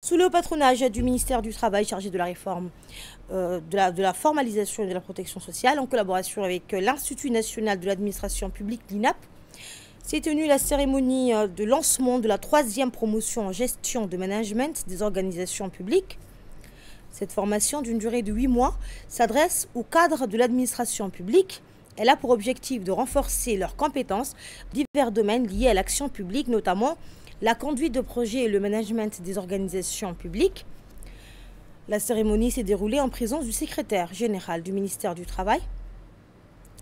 Sous le patronage du ministère du Travail chargé de la réforme, de la formalisation et de la protection sociale, en collaboration avec l'Institut national de l'administration publique, l'INAP, s'est tenue la cérémonie de lancement de la 3e promotion en gestion de management des organisations publiques. Cette formation, d'une durée de 8 mois, s'adresse aux cadres de l'administration publique. Elle a pour objectif de renforcer leurs compétences dans divers domaines liés à l'action publique, notamment la conduite de projets et le management des organisations publiques. La cérémonie s'est déroulée en présence du secrétaire général du ministère du Travail,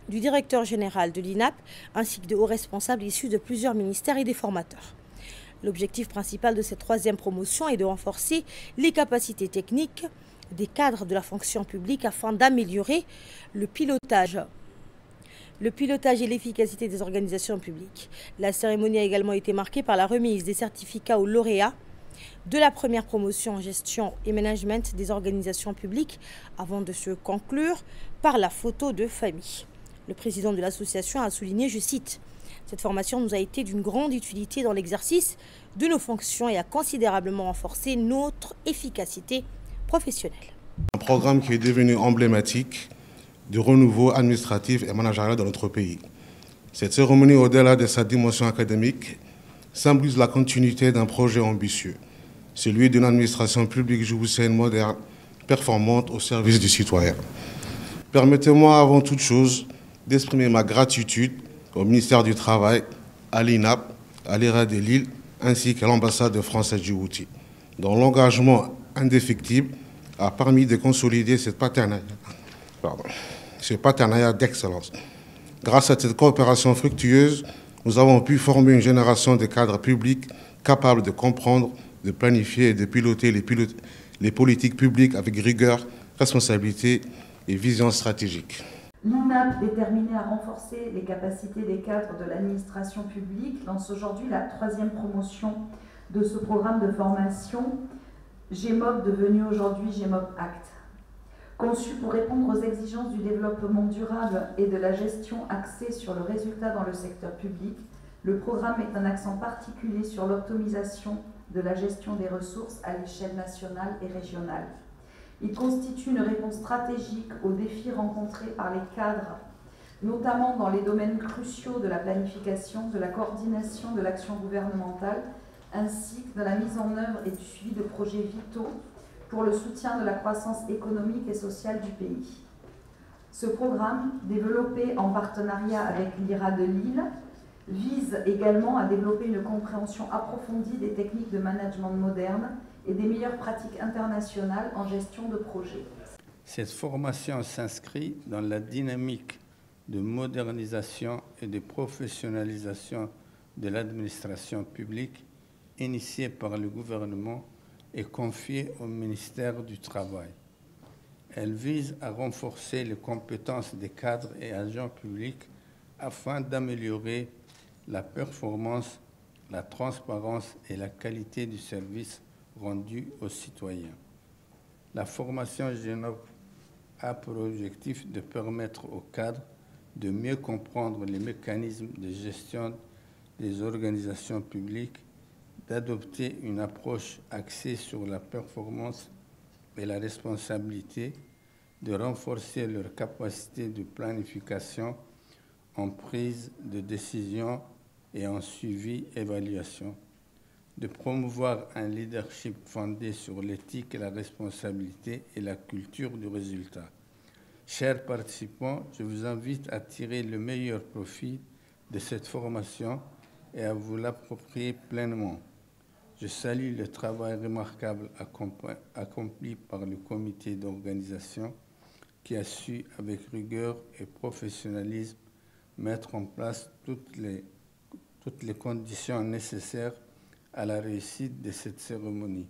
du directeur général de l'INAP, ainsi que de hauts responsables issus de plusieurs ministères et des formateurs. L'objectif principal de cette 3e promotion est de renforcer les capacités techniques des cadres de la fonction publique afin d'améliorer le pilotage et l'efficacité des organisations publiques. La cérémonie a également été marquée par la remise des certificats aux lauréats de la 1re promotion en gestion et management des organisations publiques avant de se conclure par la photo de famille. Le président de l'association a souligné, je cite, « Cette formation nous a été d'une grande utilité dans l'exercice de nos fonctions et a considérablement renforcé notre efficacité professionnelle. » Un programme qui est devenu emblématique du renouveau administratif et managérial dans notre pays. Cette cérémonie, au-delà de sa dimension académique, symbolise la continuité d'un projet ambitieux, celui d'une administration publique djiboutienne moderne, performante au service du citoyen. Permettez-moi avant toute chose d'exprimer ma gratitude au ministère du Travail, à l'INAP, à l'IRA de Lille, ainsi qu'à l'ambassade de France à Djibouti, dont l'engagement indéfectible a permis de consolider ce partenariat d'excellence. Grâce à cette coopération fructueuse, nous avons pu former une génération de cadres publics capables de comprendre, de planifier et de piloter les politiques publiques avec rigueur, responsabilité et vision stratégique. L'INAP, déterminée à renforcer les capacités des cadres de l'administration publique, lance aujourd'hui la 3e promotion de ce programme de formation GEMOP, devenu aujourd'hui GEMOP Act. Conçu pour répondre aux exigences du développement durable et de la gestion axée sur le résultat dans le secteur public, le programme met un accent particulier sur l'optimisation de la gestion des ressources à l'échelle nationale et régionale. Il constitue une réponse stratégique aux défis rencontrés par les cadres, notamment dans les domaines cruciaux de la planification, de la coordination de l'action gouvernementale, ainsi que de la mise en œuvre et du suivi de projets vitaux pour le soutien de la croissance économique et sociale du pays. Ce programme, développé en partenariat avec l'IRA de Lille, vise également à développer une compréhension approfondie des techniques de management moderne et des meilleures pratiques internationales en gestion de projets. Cette formation s'inscrit dans la dynamique de modernisation et de professionnalisation de l'administration publique initiée par le gouvernement et confiée au ministère du Travail. Elle vise à renforcer les compétences des cadres et agents publics afin d'améliorer la performance, la transparence et la qualité du service rendu aux citoyens. La formation GEMOP a pour objectif de permettre aux cadres de mieux comprendre les mécanismes de gestion des organisations publiques, d'adopter une approche axée sur la performance et la responsabilité, de renforcer leur capacité de planification en prise de décision et en suivi-évaluation, de promouvoir un leadership fondé sur l'éthique et la responsabilité et la culture du résultat. Chers participants, je vous invite à tirer le meilleur profit de cette formation et à vous l'approprier pleinement. Je salue le travail remarquable accompli par le comité d'organisation qui a su, avec rigueur et professionnalisme, mettre en place toutes les conditions nécessaires à la réussite de cette cérémonie.